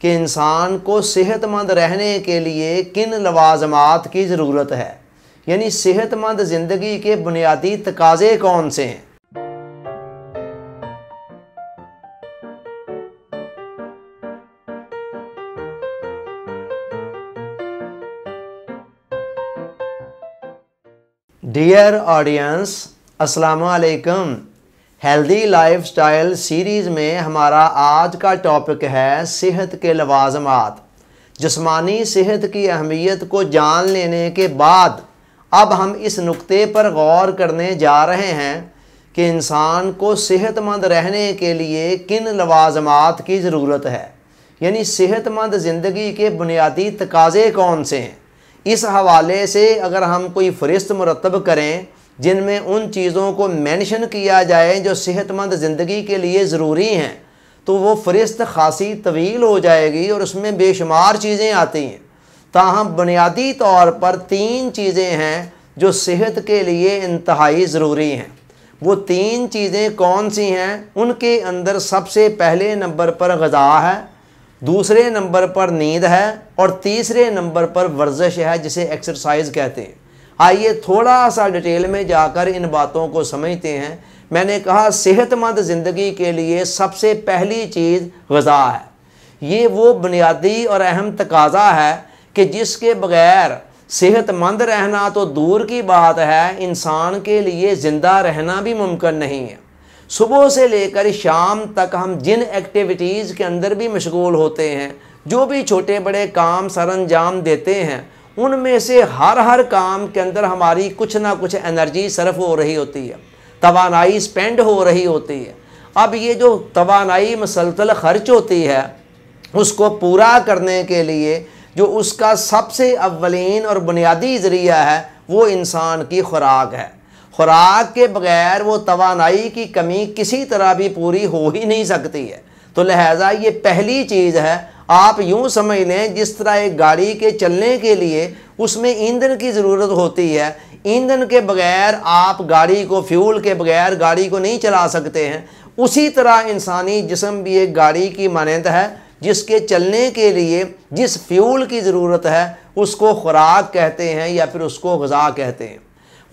कि इंसान को सेहतमंद रहने के लिए किन लवाजमात की ज़रूरत है, यानी सेहतमंद ज़िंदगी के बुनियादी तकाज़े कौन से हैं। डियर ऑडियंस, अस्सलाम वालेकुम। हेल्दी लाइफस्टाइल सीरीज़ में हमारा आज का टॉपिक है सेहत के लवाजमात। जिस्मानी सेहत की अहमियत को जान लेने के बाद अब हम इस नुक्ते पर गौर करने जा रहे हैं कि इंसान को सेहतमंद रहने के लिए किन लवाजमात की ज़रूरत है, यानी सेहतमंद ज़िंदगी के बुनियादी तकाज़े कौन से हैं। इस हवाले से अगर हम कोई फ़हरिस्त मुरतब करें जिनमें उन चीज़ों को मेंशन किया जाए जो सेहतमंद ज़िंदगी के लिए ज़रूरी हैं, तो वो फ़हरिस्त खासी तवील हो जाएगी और उसमें बेशुमार चीज़ें आती हैं। ताहम बुनियादी तौर पर 3 चीज़ें हैं जो सेहत के लिए इंतहाई ज़रूरी हैं। वो 3 चीज़ें कौन सी हैं? उनके अंदर सबसे पहले नंबर पर ग़िज़ा है, दूसरे नंबर पर नींद है और तीसरे नंबर पर वर्जिश है, जिसे एक्सरसाइज कहते हैं। आइए थोड़ा सा डिटेल में जाकर इन बातों को समझते हैं। मैंने कहा सेहतमंद ज़िंदगी के लिए सबसे पहली चीज़ ग़िज़ा है। ये वो बुनियादी और अहम तकाज़ा है कि जिसके बग़ैर सेहतमंद रहना तो दूर की बात है, इंसान के लिए ज़िंदा रहना भी मुमकिन नहीं है। सुबह से लेकर शाम तक हम जिन एक्टिविटीज़ के अंदर भी मशगूल होते हैं, जो भी छोटे बड़े काम सर अंजाम देते हैं, उनमें से हर काम के अंदर हमारी कुछ ना कुछ एनर्जी सर्फ हो रही होती है, तवानाई स्पेंड हो रही होती है। अब ये जो तवानाई मुसलसल खर्च होती है, उसको पूरा करने के लिए जो उसका सबसे अव्वलीन और बुनियादी ज़रिया है वो इंसान की खुराक है। खुराक के बग़ैर वो तवानाई की कमी किसी तरह भी पूरी हो ही नहीं सकती है। तो लिहाजा ये पहली चीज़ है। आप यूँ समझ लें जिस तरह एक गाड़ी के चलने के लिए उसमें ईंधन की ज़रूरत होती है, ईंधन के बग़ैर आप गाड़ी को, फ्यूल के बग़ैर गाड़ी को नहीं चला सकते हैं। उसी तरह इंसानी जिस्म भी एक गाड़ी की मानंद है, जिसके चलने के लिए जिस फ्यूल की ज़रूरत है उसको खुराक कहते हैं या फिर उसको ग़िज़ा कहते हैं।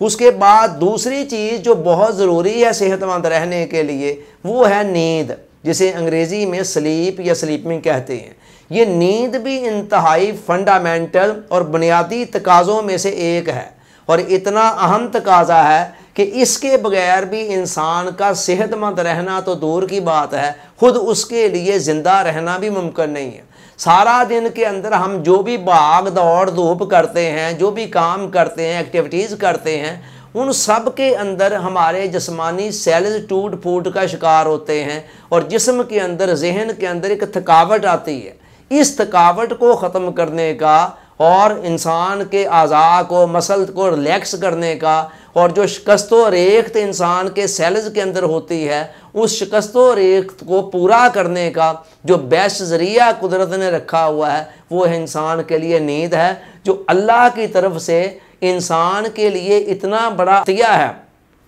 उसके बाद दूसरी चीज़ जो बहुत ज़रूरी है सेहतमंद रहने के लिए वो है नींद, जिसे अंग्रेज़ी में स्लीप या स्लीपिंग कहते हैं। ये नींद भी इंतहाई फंडामेंटल और बुनियादी तकाज़ों में से एक है और इतना अहम तकाज़ा है कि इसके बगैर भी इंसान का सेहतमंद रहना तो दूर की बात है, ख़ुद उसके लिए ज़िंदा रहना भी मुमकिन नहीं है। सारा दिन के अंदर हम जो भी भाग दौड़ धूप करते हैं, जो भी काम करते हैं, एक्टिविटीज़ करते हैं, उन सब के अंदर हमारे जिस्मानी सेल्स टूट फूट का शिकार होते हैं और जिस्म के अंदर, जहन के अंदर एक थकावट आती है। इस थकावट को ख़त्म करने का और इंसान के आज़ा को, मसल को रिलैक्स करने का और जो शिकस्त व रेख्त इंसान के सेल्स के अंदर होती है, उस शिकस्त व रेख्त को पूरा करने का जो बेस्ट ज़रिया कुदरत ने रखा हुआ है वो है इंसान के लिए नींद है, जो अल्लाह की तरफ से इंसान के लिए इतना बड़ा अतिया है।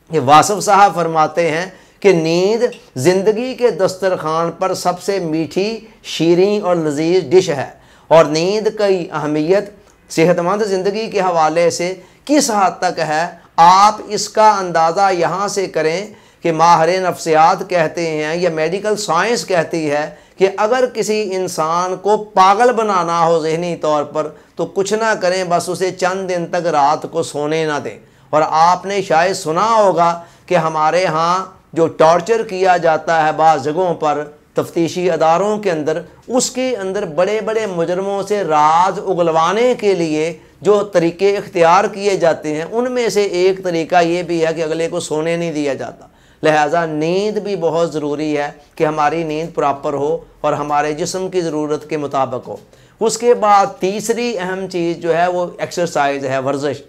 ये वासिफ साहब फरमाते हैं कि नींद ज़िंदगी के दस्तरखान पर सबसे मीठी, शीरीं और लजीज डिश है। और नींद की अहमियत सेहतमंद ज़िंदगी के हवाले से किस हद तक है, आप इसका अंदाज़ा यहाँ से करें कि माहिर नफ्सियात कहते हैं या मेडिकल साइंस कहती है कि अगर किसी इंसान को पागल बनाना हो ज़हनी तौर पर, तो कुछ ना करें, बस उसे चंद दिन तक रात को सोने ना दें। और आपने शायद सुना होगा कि हमारे यहाँ जो टॉर्चर किया जाता है बाज़ जगहों पर तफ्तीशी अदारों के अंदर, उसके अंदर बड़े बड़े मुजरमों से राज उगलवाने के लिए जो तरीके इख्तियार किए जाते हैं, उनमें से एक तरीका ये भी है कि अगले को सोने नहीं दिया जाता। लिहाजा नींद भी बहुत ज़रूरी है कि हमारी नींद प्रॉपर हो और हमारे जिस्म की ज़रूरत के मुताबिक हो। उसके बाद तीसरी अहम चीज़ जो है वो एक्सरसाइज है, वर्जिश।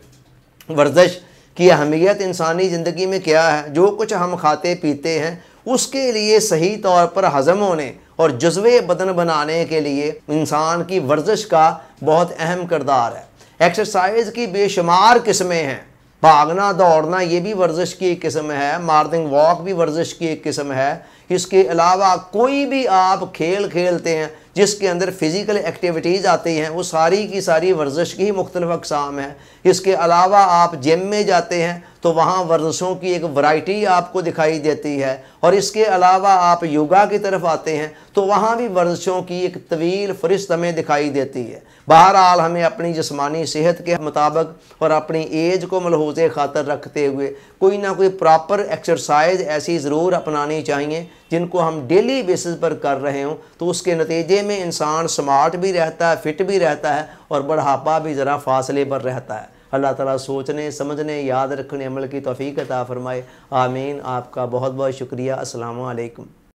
वर्जिश की अहमियत इंसानी ज़िंदगी में क्या है? जो कुछ हम खाते पीते हैं उसके लिए सही तौर पर हज़म होने और जज्वे बदन बनाने के लिए इंसान की वर्जिश का बहुत अहम किरदार है। एक्सरसाइज की बेशुमार किस्में हैं। भागना दौड़ना ये भी वर्जिश की एक किस्म है, मॉर्निंग वॉक भी वर्जिश की एक किस्म है। इसके अलावा कोई भी आप खेल खेलते हैं जिसके अंदर फ़िज़िकल एक्टिविटीज़ आती हैं, वो सारी की सारी वर्जिश की ही मुख्तलिफ़ अक़साम है। इसके अलावा आप जिम में जाते हैं तो वहाँ वर्जिशों की एक वैरायटी आपको दिखाई देती है। और इसके अलावा आप योगा की तरफ आते हैं तो वहाँ भी वर्जिशों की एक तवील फ़हरिस्त हमें दिखाई देती है। बहरहाल हमें अपनी जिस्मानी सेहत के मुताबिक और अपनी एज को मलहूज़े ख़ातर रखते हुए कोई ना कोई प्रॉपर एक्सरसाइज ऐसी ज़रूर अपनानी चाहिए जिनको हम डेली बेसिस पर कर रहे हों, तो उसके नतीजे में इंसान स्मार्ट भी रहता है, फिट भी रहता है और बढ़ापा भी ज़रा फासले पर रहता है। अल्लाह ताला सोचने, समझने, याद रखने, अमल की तौफीक अता फ़रमाए। आमीन। आपका बहुत बहुत शुक्रिया। अस्सलामु अलैकुम।